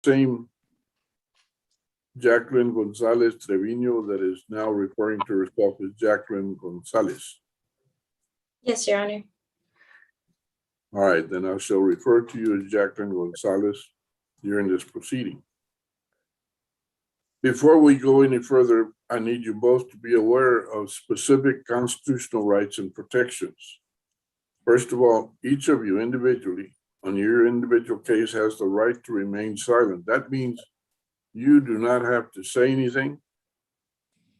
same Jacqueline Gonzalez Trevino that is now referring to herself as Jacqueline Gonzalez? Yes, Your Honor. All right, then I shall refer to you as Jacqueline Gonzalez during this proceeding. Before we go any further, I need you both to be aware of specific constitutional rights and protections. First of all, each of you individually on your individual case has the right to remain silent. That means you do not have to say anything,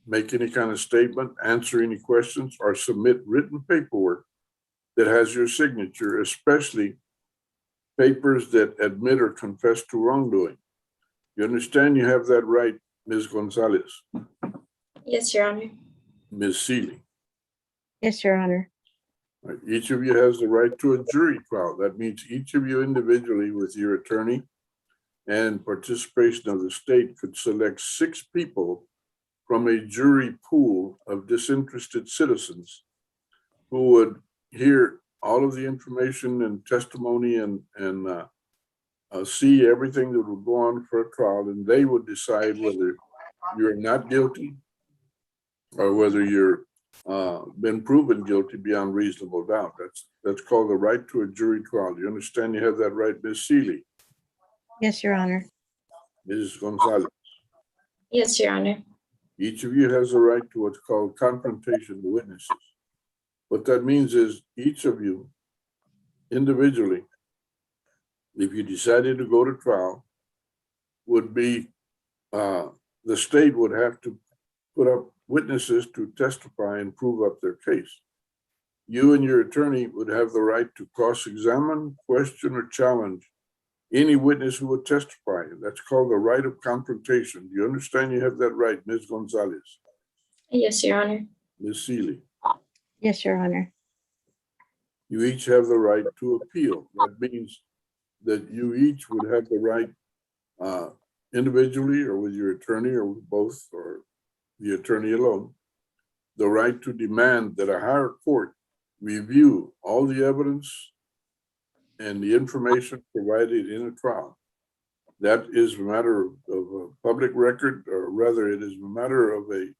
make any kind of statement, answer any questions, or submit written paperwork that has your signature, especially papers that admit or confess to wrongdoing. You understand you have that right, Ms. Gonzalez? Yes, Your Honor. Ms. Seeley? Yes, Your Honor. Right. Each of you has the right to a jury trial. That means each of you individually with your attorney and participation of the state could select 6 people from a jury pool of disinterested citizens who would hear all of the information and testimony and see everything that would go on for a trial, and they would decide whether you're not guilty or whether you're been proven guilty beyond reasonable doubt. That's called the right to a jury trial. Do you understand you have that right, Ms. Seeley? Yes, Your Honor. Mrs. Gonzalez? Yes, Your Honor. Each of you has a right to what's called confrontation witnesses. What that means is each of you individually, if you decided to go to trial, would be, the state would have to put up witnesses to testify and prove up their case. You and your attorney would have the right to cross-examine, question, or challenge any witness who would testify. That's called the right of confrontation. Do you understand you have that right, Ms. Gonzalez? Yes, Your Honor. Ms. Seeley? Yes, Your Honor. You each have the right to appeal. That means that you each would have the right individually or with your attorney or with both or the attorney alone, the right to demand that a higher court review all the evidence and the information provided in a trial. That is a matter of a public record, or rather it is a matter of a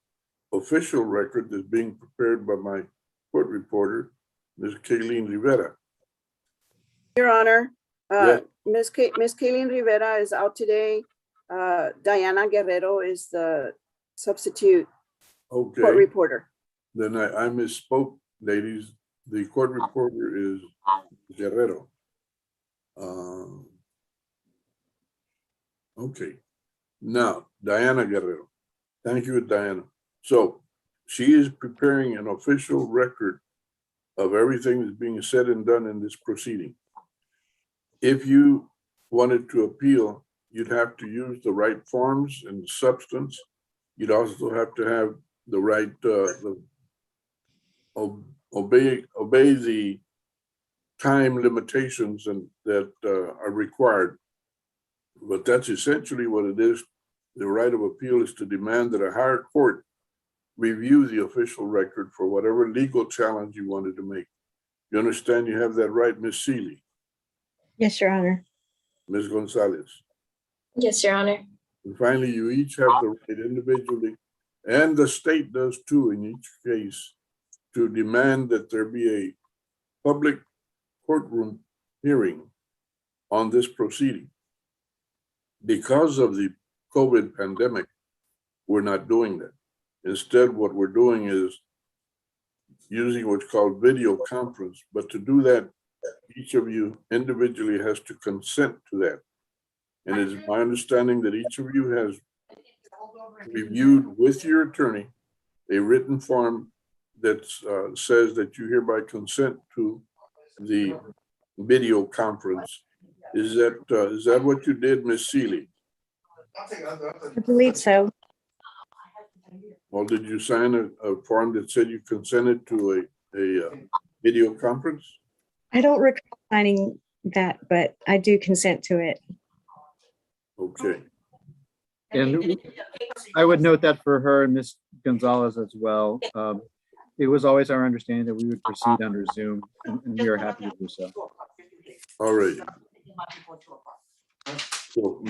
official record that's being prepared by my court reporter, Ms. Kayleen Rivera. Your Honor, Yes. Ms. Kayleen Rivera is out today. Diana Guerrero is the substitute court Okay, reporter. then I misspoke, ladies. The court reporter is Guerrero. Okay, now Diana Guerrero. Thank you, Diana. So she is preparing an official record of everything that's being said and done in this proceeding. If you wanted to appeal, you'd have to use the right forms and substance. You'd also have to have the right, obey the time limitations and that are required. But that's essentially what it is. The right of appeal is to demand that a higher court review the official record for whatever legal challenge you wanted to make. You understand you have that right, Ms. Seeley? Yes, Your Honor. Ms. Gonzalez? Yes, Your Honor. And finally, you each have the right individually, and the state does too in each case, to demand that there be a public courtroom hearing on this proceeding. Because of the COVID pandemic, we're not doing that. Instead, what we're doing is using what's called video conference. But to do that, each of you individually has to consent to that. And it's my understanding that each of you has reviewed with your attorney a written form that says that you hereby consent to the video conference. Is that what you did, Ms. Seeley? I believe so. Or did you sign a form that said you consented to a video conference? I don't recall signing that, but I do consent to it. Okay. And I would note that for her and Ms. Gonzalez as well. It was always our understanding that we would proceed under Zoom, and we are happy to do so. All right. So,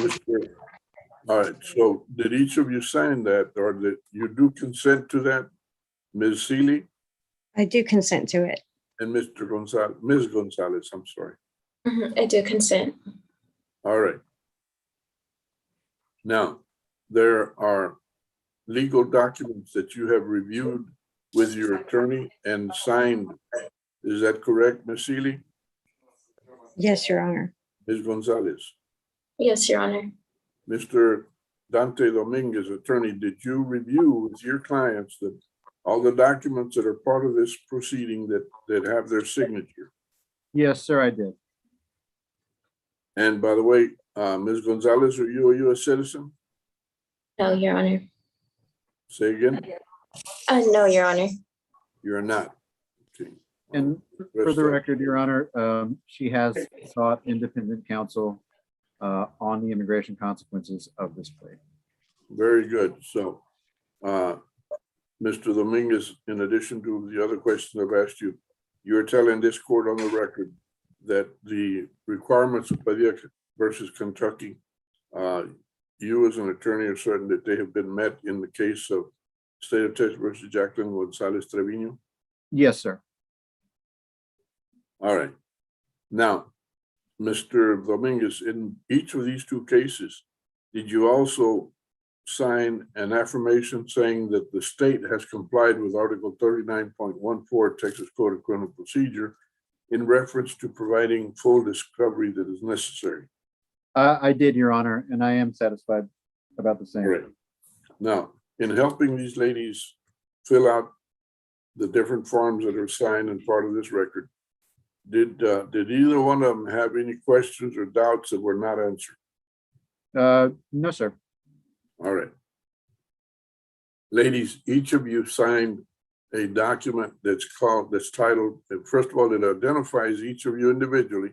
all right, so did each of you sign that, or did you do consent to that? Ms. Seeley I do consent to it. and Mr. Gonzalez, Ms. Gonzalez, I'm sorry. I do consent. All right. Now, there are legal documents that you have reviewed with your attorney and signed. Is that correct, Ms. Seeley? Yes, Your Honor. Ms. Gonzalez? Yes, Your Honor. Mr. Dante Dominguez, attorney, did you review with your clients that all the documents that are part of this proceeding that have their signature? Yes, sir, I did. And by the way, Ms. Gonzalez, are you a U.S. citizen? No, Your Honor. Say again? No, Your Honor. You're not. Okay. And for the record, Your Honor, she has sought independent counsel on the immigration consequences of this plea. Very good. So, Mr. Dominguez, in addition to the other questions I've asked you, you're telling this court on the record that the requirements of Padilla versus Kentucky, you as an attorney are certain that they have been met in the case of State of Texas versus Jacqueline Gonzalez Trevino? Yes, sir. All right. Now, Mr. Dominguez, in each of these two cases, did you also sign an affirmation saying that the state has complied with Article 39.14 Texas Code of Criminal Procedure in reference to providing full discovery that is necessary? I did, Your Honor, and I am satisfied about the same. Right. Now, in helping these ladies fill out the different forms that are signed and part of this record, did either one of them have any questions or doubts that were not answered? No, sir. All right. Ladies, each of you signed a document that's titled, first of all, it identifies each of you individually,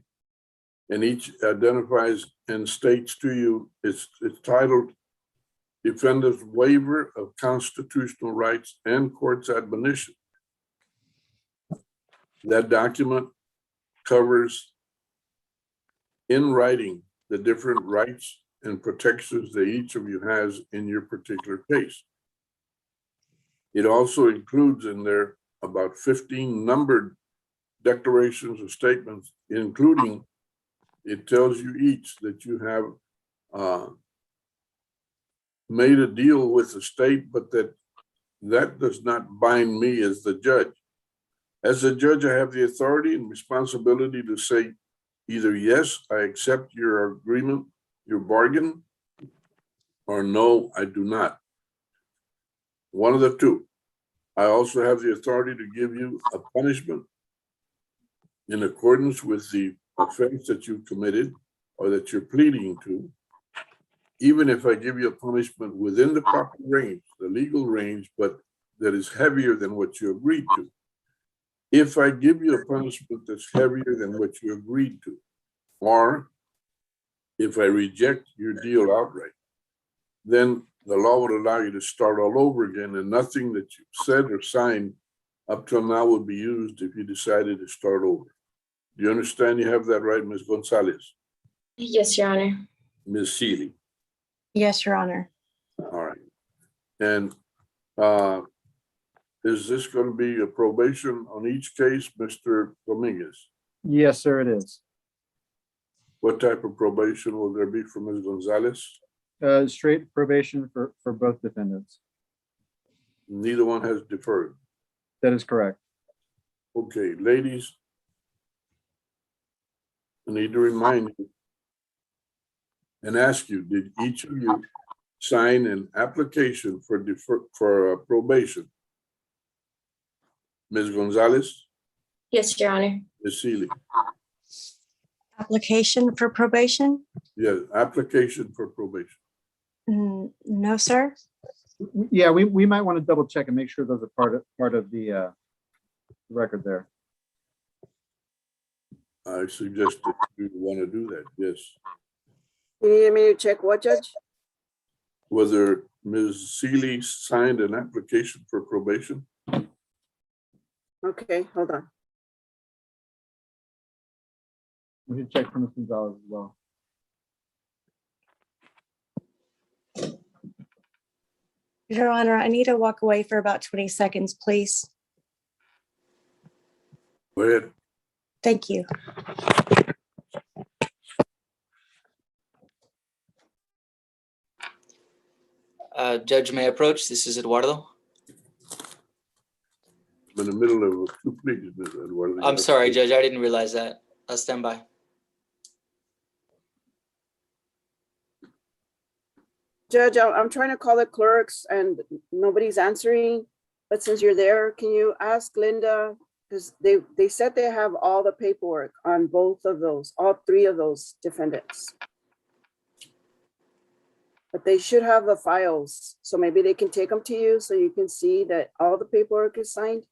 and each identifies and states to you, it's titled Defendant's Waiver of Constitutional Rights and Court's Admonition. That document covers in writing the different rights and protections that each of you has in your particular case. It also includes in there about 15 numbered declarations or statements, including it tells you each that you have made a deal with the state, but that does not bind me as the judge. As a judge, I have the authority and responsibility to say either yes, I accept your agreement, your bargain, or no, I do not. One of the two. I also have the authority to give you a punishment in accordance with the offense that you committed or that you're pleading to, even if I give you a punishment within the proper range, the legal range, but that is heavier than what you agreed to. If I give you a punishment that's heavier than what you agreed to, or if I reject your deal outright, then the law would allow you to start all over again, and nothing that you said or signed up till now would be used if you decided to start over. Do you understand you have that right, Ms. Gonzalez? Yes, Your Honor. Ms. Seeley? Yes, Your Honor. All right. And is this going to be a probation on each case, Mr. Dominguez? Yes, sir, it is. What type of probation will there be for Ms. Gonzalez? Straight probation for both defendants. Neither one has deferred. That is correct. Okay, ladies, I need to remind you and ask you, did each of you sign an application for probation? Ms. Gonzalez? Yes, Your Honor. Ms. Seeley? Application for probation? Yes, application for probation. No, sir. Yeah, we might want to double check and make sure those are part of the record there. I suggest that you want to do that, yes. You need me to check what, Judge? Whether Ms. Seeley signed an application for probation? Okay, hold on. We should check for Ms. Gonzalez as well. Your Honor, I need to walk away for about 20 seconds, please. Go ahead. Thank you. Judge may approach. This is Eduardo. I'm in the middle of two pleas, Ms. Eduardo. I'm sorry, Judge. I didn't realize that. I'll stand by. Judge, I'm trying to call the clerks and nobody's answering. But since you're there, can you ask Linda? Because they said they have all the paperwork on both of those, all three of those defendants. But they should have the files. So maybe they can take them to you so you can see that all the paperwork is signed.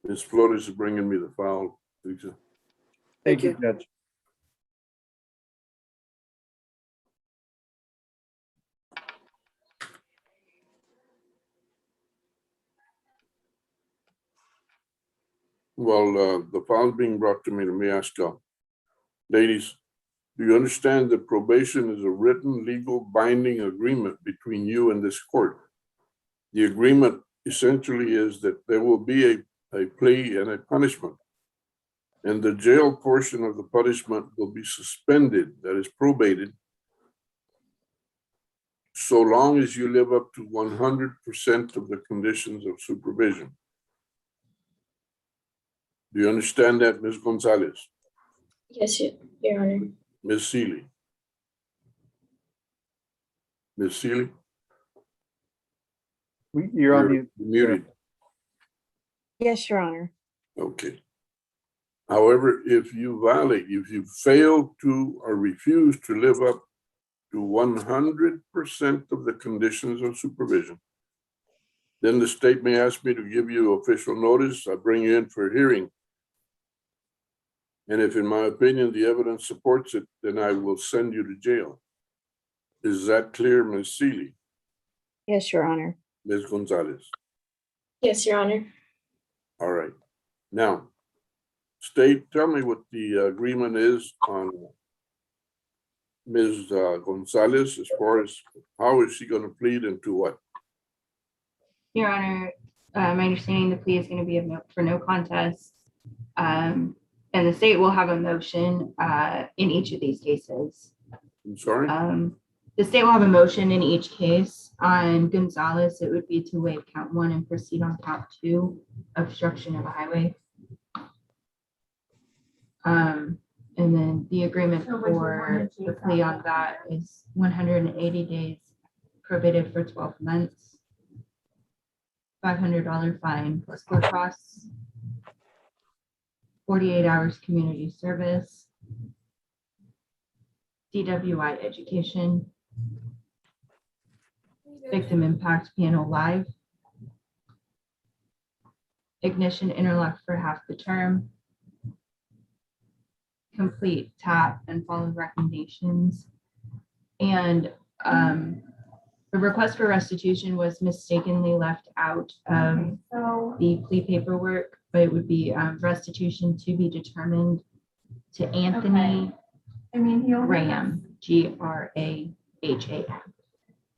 Ms. Flores is bringing me the file, Lisa. Thank you, you. Judge. Well, the file being brought to me, let me ask y'all. Ladies, do you understand that probation is a written, legal, binding agreement between you and this court? The agreement essentially is that there will be a plea and a punishment. And the jail portion of the punishment will be suspended, that is probated, so long as you live up to 100% of the conditions of supervision. Do you understand that, Ms. Gonzalez? Yes, Your Honor. Ms. Seeley? Ms. Seeley? You're on mute. Muted. Yes, Your Honor. Okay. However, if you fail to or refuse to live up to 100% of the conditions of supervision, then the state may ask me to give you official notice. I bring you in for a hearing. And if in my opinion, the evidence supports it, then I will send you to jail. Is that clear, Ms. Seeley? Yes, Your Honor. Ms. Gonzalez? Yes, Your Honor. All right. Now, state, tell me what the agreement is on Ms. Gonzalez as far as how is she going to plead and to what? Your Honor, my understanding the plea is going to be for no contest. And the state will have a motion in each of these cases. I'm sorry? The state will have a motion in each case. On Gonzalez, it would be to waive count 1 and proceed on count 2, obstruction of a highway. And then the agreement for the plea on that is 180 days probated for 12 months, $500 fine plus court costs, 48 hours community service, DWI education, victim impact panel live, ignition interlock for half the term, complete TAP and follow recommendations. And the request for restitution was mistakenly left out of the plea paperwork, but it would be restitution to be determined to Anthony Graham, Graham.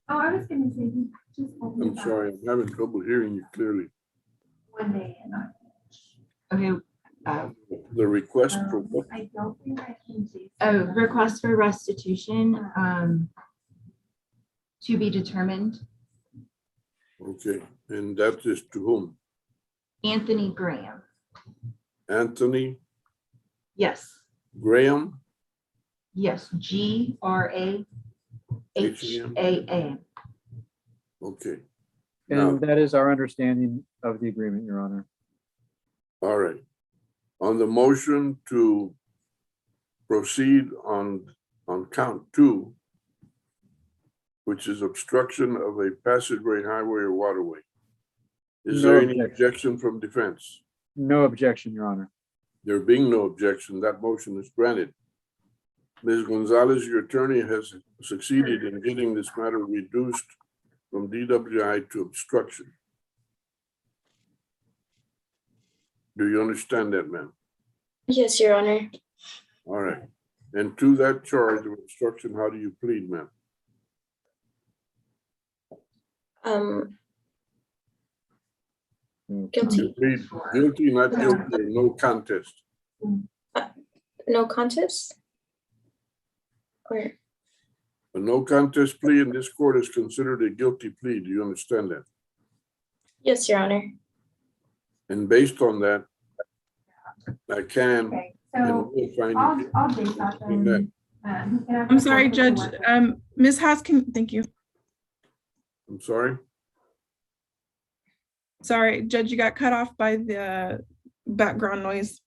Oh, I was gonna say, he just told me I'm about sorry, I'm having trouble hearing you clearly. one day and not. Okay, The request for what? I don't think I can see. A request for restitution to be determined. Okay, and that is to whom? Anthony Graham. Anthony Yes, Graham? yes, Graham. Okay, Now- And that is our understanding of the agreement, Your Honor. all right. On the motion to proceed on count 2, which is obstruction of a passageway, highway, or waterway. Is No there any objection. objection from defense? No objection, Your Honor. There being no objection, that motion is granted. Ms. Gonzalez, your attorney has succeeded in getting this matter reduced from DWI to obstruction. Do you understand that, ma'am? Yes, Your Honor. All right. And to that charge of obstruction, how do you plead, ma'am? Guilty. You plead guilty, not guilty, or no contest. No contest? Or, A no contest plea in this court is considered a guilty plea. Do you understand that? yes, Your Honor. And based on that, I can Okay, and so will find you. I'll base that in that. then. I'm sorry, Judge. Ms. Haas, thank you. I'm sorry? Sorry, Judge, you got cut off by the background noise.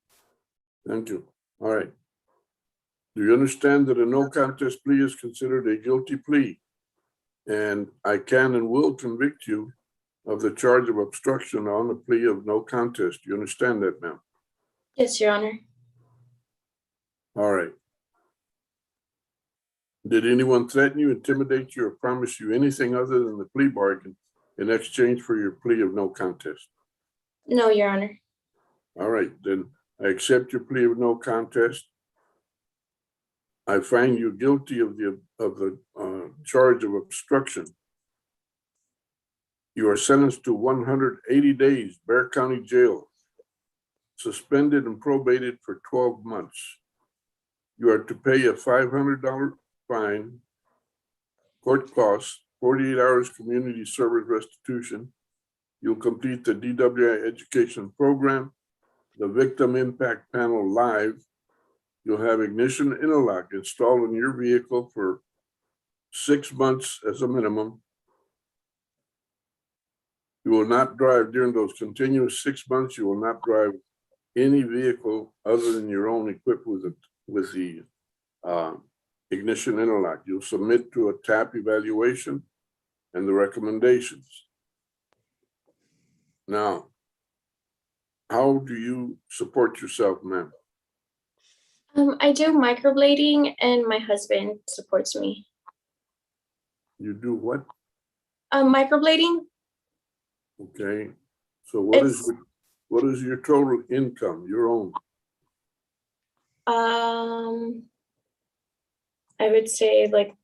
Thank you. All right. Do you understand that a no contest plea is considered a guilty plea? And I can and will convict you of the charge of obstruction on a plea of no contest. Do you understand that, ma'am? Yes, Your Honor. All right. Did anyone threaten you, intimidate you, or promise you anything other than the plea bargain in exchange for your plea of no contest? No, Your Honor. All right, then I accept your plea of no contest. I find you guilty of the charge of obstruction. You are sentenced to 180 days, Bexar County Jail, suspended and probated for 12 months. You are to pay a $500 fine, court costs, 48 hours community service restitution. You'll complete the DWI education program, the victim impact panel live. You'll have ignition interlock installed in your vehicle for 6 months as a minimum. You will not drive during those continuous 6 months. You will not drive any vehicle other than your own equipped with the ignition interlock. You'll submit to a TAP evaluation and the recommendations. Now, how do you support yourself, ma'am? I do microblading and my husband supports me. You do what? Microblading? Okay. So what is your total income, your own? I would say like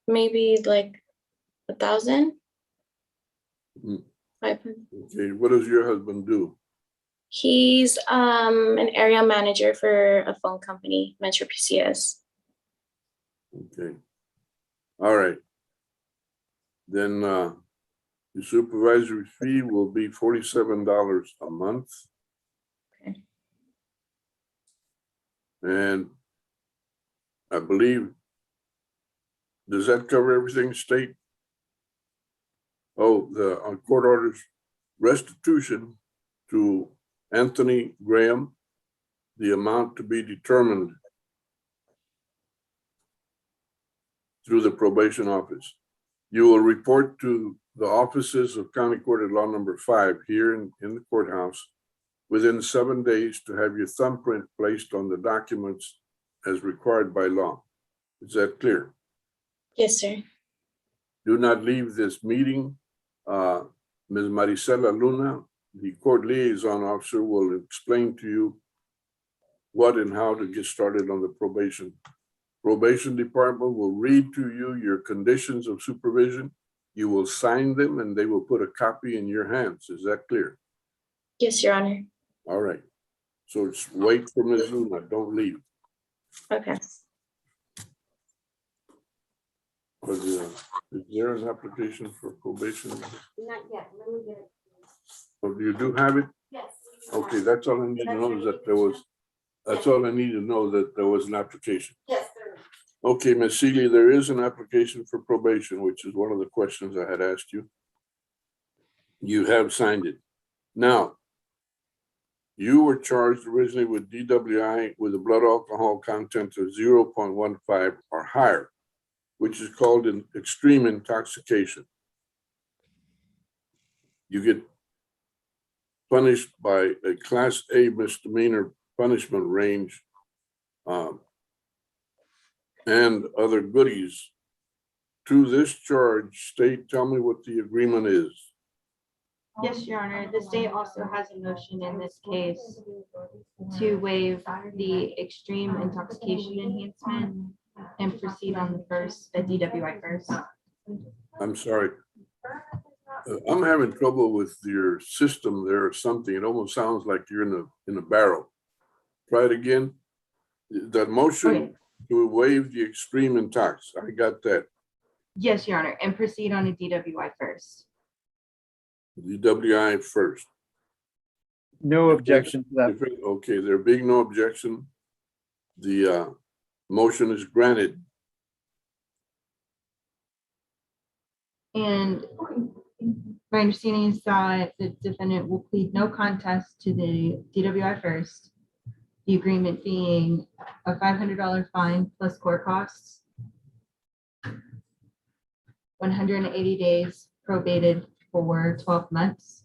maybe like 1,000. Mm. 500. Okay, what does your husband do? He's an area manager for a phone company, Metro PCS. Okay. All right. Then the supervisory fee will be $47 a month. Okay. And I believe, does that cover everything, state? Oh, the court orders restitution to Anthony Graham, the amount to be determined through the probation office. You will report to the offices of County Court at Law Number 5 here in the courthouse within 7 days to have your thumbprint placed on the documents as required by law. Is that clear? Yes, sir. Do not leave this meeting. Ms. Maricela Luna, the court liaison officer, will explain to you what and how to get started on the probation Probation Department will read to you your conditions of supervision. You will sign them and they will put a copy in your hands. Is that clear? Yes, Your Honor. All right. So just wait for Ms. Luna. Don't leave. Okay. Is there an application for probation? Not yet, let me get it. Or do you do have it? Yes. Okay, that's all I need to know is that there was, that's all I need to know, that there was an application. Yes, sir. Okay, Ms. Seeley, there is an application for probation, which is one of the questions I had asked you. You have signed it. Now, you were charged originally with DWI with a blood alcohol content of 0.15 or higher, which is called an extreme intoxication. You get punished by a Class A misdemeanor punishment range and other goodies. To this charge, state, tell me what the agreement is. Yes, Your Honor. The state also has a motion in this case to waive the extreme intoxication enhancement and proceed on the first, the DWI first. I'm sorry. I'm having trouble with your system there or something. It almost sounds like you're in a barrel. Try it again. The motion Okay. to waive the extreme intox. I got that. Yes, Your Honor, and proceed on a DWI first. The WI first. No objection to that. Okay, there being no objection, the motion is granted. And my understanding is that the defendant will plead no contest to the DWI first. The agreement being a $500 fine plus court costs, 180 days probated for 12 months,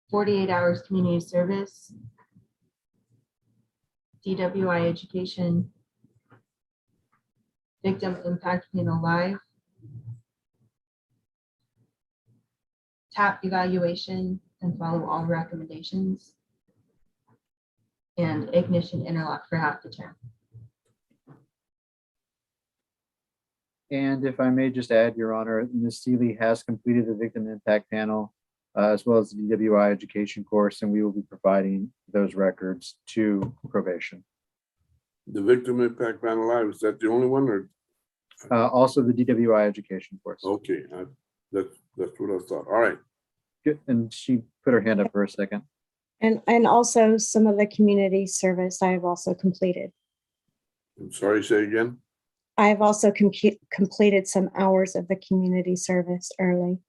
48 hours community service, DWI education, victim impact panel live, TAP evaluation and follow all recommendations, and ignition interlock for half the term. And if I may just add, Your Honor, Ms. Seeley has completed the victim impact panel as well as the DWI education course, and we will be providing those records to probation. The victim impact panel live, is that the only one or? Also the DWI education course. Okay, that's what I thought. All right. Good. And she put her hand up for a second. And also some of the community service I have also completed. I'm sorry, say again. I have also completed some hours of the community service early.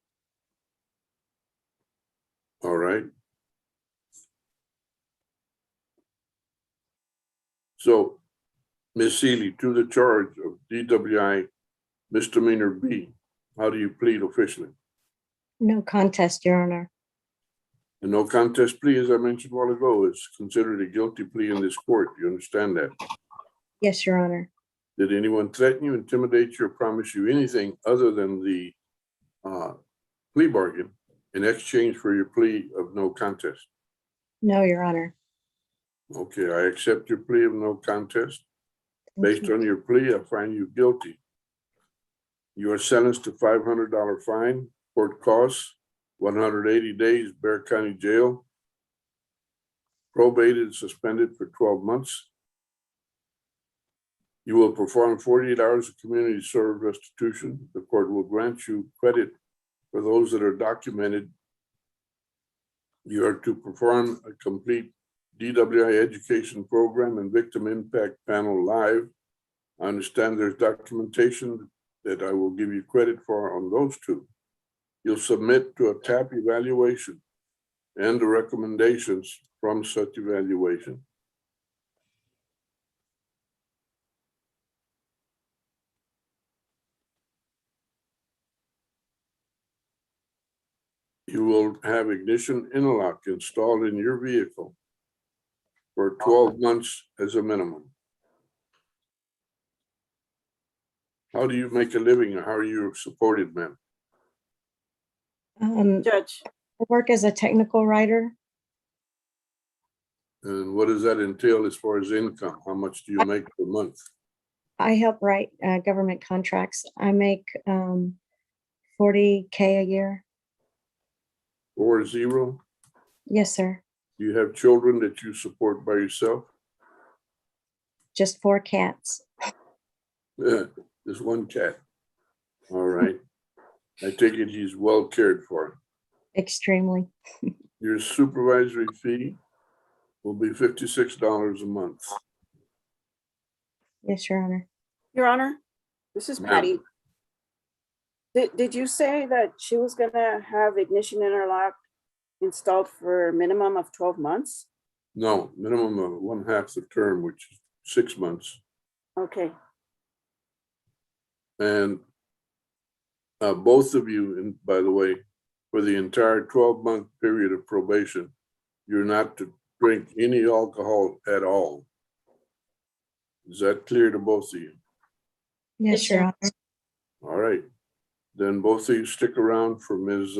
All right. So, Ms. Seeley, to the charge of DWI misdemeanor B, how do you plead officially? No contest, Your Honor. A no contest plea, as I mentioned a while ago, is considered a guilty plea in this court. You understand that? Yes, Your Honor. Did anyone threaten you, intimidate you, or promise you anything other than the plea bargain in exchange for your plea of no contest? No, Your Honor. Okay, I accept your plea of no contest. Thank Based you. on your plea, I find you guilty. You are sentenced to $500 fine, court costs, 180 days, Bexar County Jail, probated and suspended for 12 months. You will perform 48 hours of community service restitution. The court will grant you credit for those that are documented. You are to perform a complete DWI education program and victim impact panel live. I understand there's documentation that I will give you credit for on those two. You'll submit to a TAP evaluation and the recommendations from such evaluation. You will have ignition interlock installed in your vehicle for 12 months as a minimum. How do you make a living or how are you supported, ma'am? Judge, I work as a technical writer. And what does that entail as far as income? How much do you make per month? I help write government contracts. I make 40K a year. 40? Yes, sir. Do you have children that you support by yourself? Just 4 cats. There's one cat. All right. I take it he's well cared for. Extremely. Your supervisory fee will be $56 a month. Yes, Your Honor. Your Honor, this is Ma'am. Patty. Did you say that she was gonna have ignition interlock installed for a minimum of 12 months? No, minimum of 1/2 the term, which is 6 months. Okay, And both of you, and by the way, for the entire 12-month period of probation, you're not to drink any alcohol at all. Is that clear to both of you? Yes, Yes, Your sir. Honor. All right. Then both of you stick around for Ms.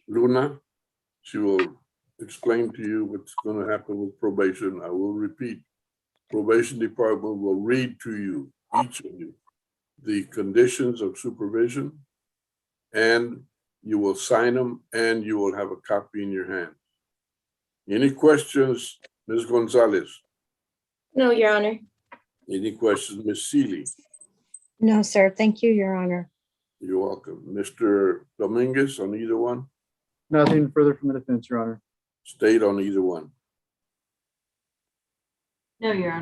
Luna. She will explain to you what's going to happen with probation. I will repeat. Probation department will read to you, each of you, the conditions of supervision, and you will sign them, and you will have a copy in your hand. Any questions, Ms. Gonzalez? No, Your Honor. Any questions, Ms. Seeley? No, sir. Thank you, Your Honor. You're welcome. Mr. Dominguez on either one? Nothing further from the defense, Your Honor. State on either one. No, Your Honor.